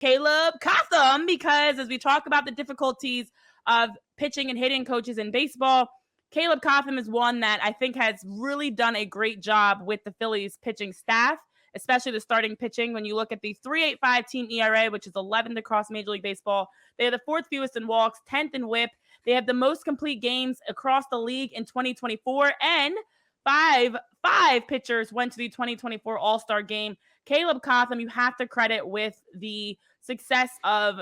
Caleb Cotham, because as we talk about the difficulties of pitching and hitting coaches in baseball, Caleb Cotham is one that I think has really done a great job with the Phillies pitching staff, especially the starting pitching. When you look at the 3.85 team ERA, which is 11th across Major League Baseball, they are the fourth fewest in walks, 10th in whip. They have the most complete games across the league in 2024, and five pitchers went to the 2024 All-Star game. Caleb Cotham, you have to credit with the success of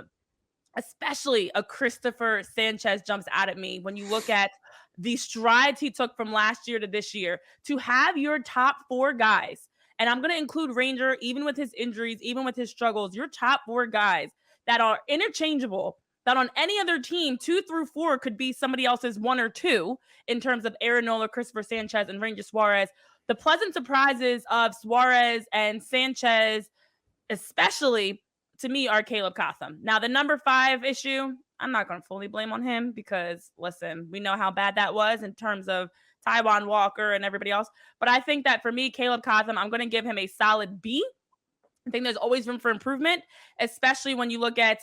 especially a Cristopher Sanchez jumps out at me when you look at the strides he took from last year to this year to have your top four guys. And I'm going to include Ranger, even with his injuries, even with his struggles, your top four guys that are interchangeable, that on any other team, 2 through 4 could be somebody else's 1 or 2 in terms of Aaron Nola, Cristopher Sanchez, and Ranger Suarez. The pleasant surprises of Suarez and Sanchez, especially to me, are Caleb Cotham. Now, the number 5 issue, I'm not going to fully blame on him because, listen, we know how bad that was in terms of Taijuan Walker and everybody else. But I think that for me, Caleb Cotham, I'm going to give him a solid B. I think there's always room for improvement, especially when you look at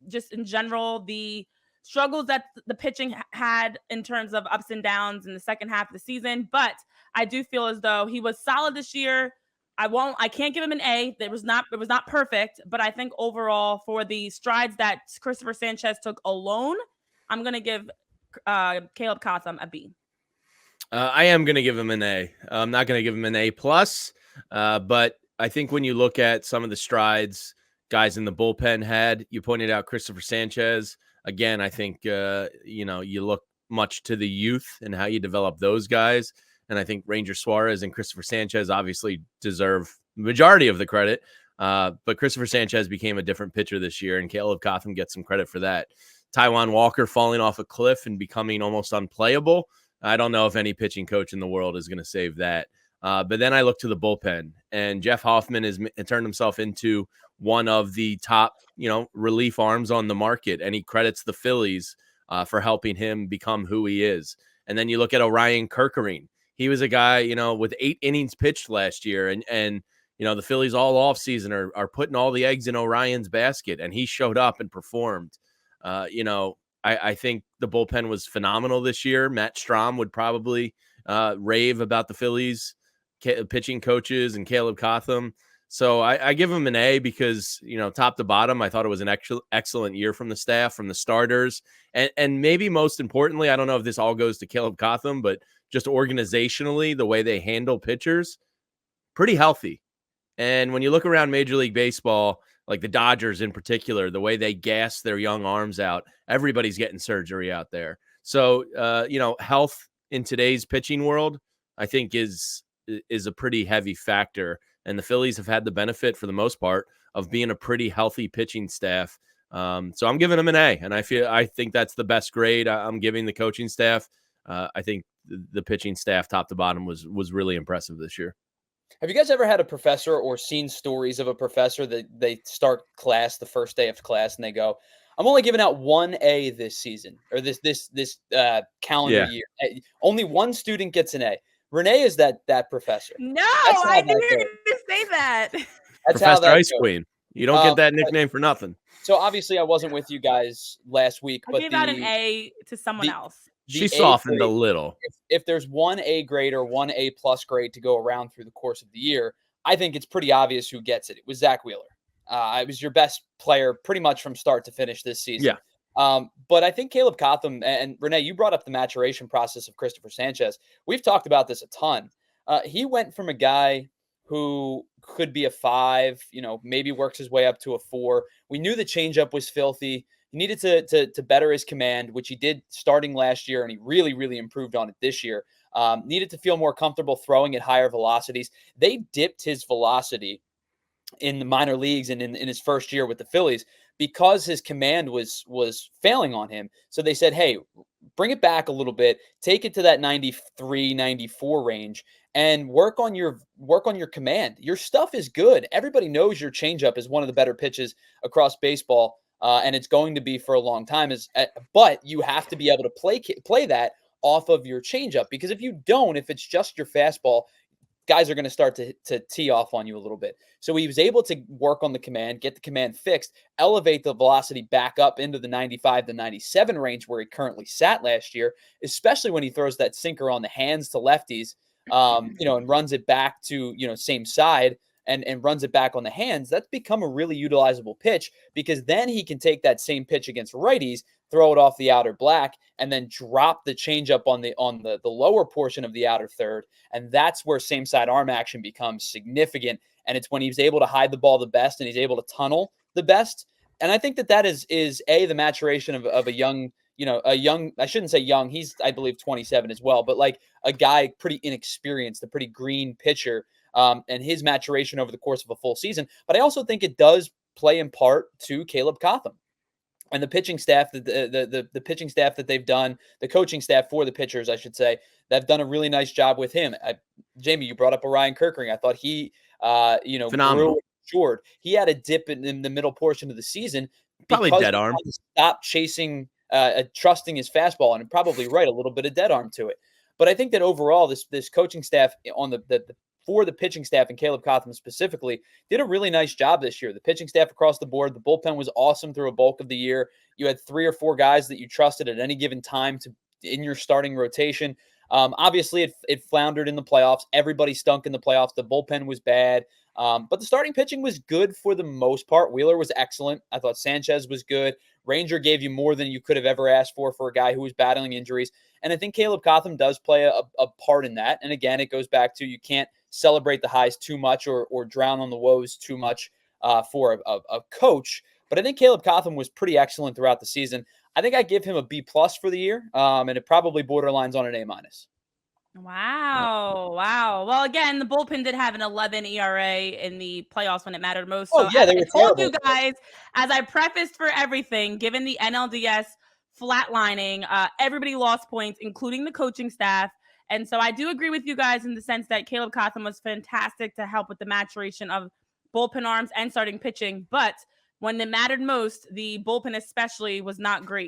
just in general the struggles that the pitching had in terms of ups and downs in the second half of the season. But I do feel as though he was solid this year. I can't give him an A. It was not perfect, but I think overall for the strides that Cristopher Sanchez took alone, I'm going to give Caleb Cotham a B. I am going to give him an A. I'm not going to give him an A plus, but I think when you look at some of the strides guys in the bullpen had, you pointed out Cristopher Sanchez. Again, I think, you look much to the youth and how you develop those guys. And I think Ranger Suarez and Cristopher Sanchez obviously deserve the majority of the credit. But Cristopher Sanchez became a different pitcher this year, and Caleb Cotham gets some credit for that. Taijuan Walker falling off a cliff and becoming almost unplayable. I don't know if any pitching coach in the world is going to save that. But then I look to the bullpen, and Jeff Hoffman has turned himself into one of the top, relief arms on the market. And he credits the Phillies for helping him become who he is. And then you look at Orion Kerkering. He was a guy, with 8 innings pitched last year. And the Phillies all offseason are putting all the eggs in Orion's basket. And he showed up and performed. I think the bullpen was phenomenal this year. Matt Strom would probably rave about the Phillies pitching coaches and Caleb Cotham. So I give him an A because, top to bottom, I thought it was an excellent year from the staff, from the starters. And maybe most importantly, I don't know if this all goes to Caleb Cotham, but just organizationally, the way they handle pitchers, pretty healthy. And when you look around Major League Baseball, like the Dodgers in particular, the way they gas their young arms out, everybody's getting surgery out there. So, health in today's pitching world, I think is a pretty heavy factor. And the Phillies have had the benefit for the most part of being a pretty healthy pitching staff. So I'm giving them an A, and I think that's the best grade I'm giving the coaching staff. I think the pitching staff top to bottom was really impressive this year. Have you guys ever had a professor or seen stories of a professor that they start class the first day of class and they go, I'm only giving out 1 A this season or this calendar year. Only one student gets an A. Renee is that professor. No, I knew you were going to say that. That's Professor Ice Queen. You don't get that nickname for nothing. So obviously I wasn't with you guys last week. I gave out an A to someone else. She softened a little. If there's 1 A grade or 1 A plus grade to go around through the course of the year, I think it's pretty obvious who gets it. It was Zach Wheeler. It was your best player pretty much from start to finish this season. Yeah. But I think Caleb Cotham and Renee, you brought up the maturation process of Cristopher Sanchez. We've talked about this a ton. He went from a guy who could be a 5, maybe works his way up to a 4. We knew the changeup was filthy. He needed to better his command, which he did starting last year, and he really, really improved on it this year. Needed to feel more comfortable throwing at higher velocities. They dipped his velocity in the minor leagues and in his first year with the Phillies because his command was failing on him. So they said, hey, bring it back a little bit, take it to that 93, 94 range, and work on your command. Your stuff is good. Everybody knows your changeup is one of the better pitches across baseball. And it's going to be for a long time. But you have to be able to play that off of your changeup, because if you don't, if it's just your fastball, guys are going to start to tee off on you a little bit. So he was able to work on the command, get the command fixed, elevate the velocity back up into the 95 to 97 range where he currently sat last year, especially when he throws that sinker on the hands to lefties, and runs it back to, same side and runs it back on the hands. That's become a really utilizable pitch, because then he can take that same pitch against righties, throw it off the outer black, and then drop the changeup on the lower portion of the outer third. And that's where same side arm action becomes significant. And it's when he's able to hide the ball the best and he's able to tunnel the best. And I think that is the maturation of a young, I shouldn't say young, he's, I believe, 27 as well, but like a guy pretty inexperienced, a pretty green pitcher, and his maturation over the course of a full season. But I also think it does play in part to Caleb Cotham and the pitching staff, the pitching staff that they've done, the coaching staff for the pitchers, I should say, they've done a really nice job with him. Jamie, you brought up Orion Kerkering. I thought he, phenomenal. grew short. He had a dip in the middle portion of the season. Probably dead arm. Stop chasing, trusting his fastball, and probably a little bit of dead arm to it. But I think that overall, this coaching staff on for the pitching staff and Caleb Cotham specifically did a really nice job this year. The pitching staff across the board, the bullpen was awesome through a bulk of the year. You had 3 or 4 guys that you trusted at any given time in your starting rotation. Obviously, it floundered in the playoffs. Everybody stunk in the playoffs. The bullpen was bad. But the starting pitching was good for the most part. Wheeler was excellent. I thought Sanchez was good. Ranger gave you more than you could have ever asked for a guy who was battling injuries. And I think Caleb Cotham does play a part in that. And again, it goes back to, you can't celebrate the highs too much or drown on the woes too much for a coach. But I think Caleb Cotham was pretty excellent throughout the season. I think I give him a B+ for the year, and it probably borderlines on an A-. Wow. Well, again, the bullpen did have an 11 ERA in the playoffs when it mattered most. Oh, yeah, they were told terrible. you guys, as I prefaced for everything, given the NLDS flatlining, everybody lost points, including the coaching staff. And so I do agree with you guys in the sense that Caleb Cotham was fantastic to help with the maturation of bullpen arms and starting pitching. But when it mattered most, the bullpen especially was not great.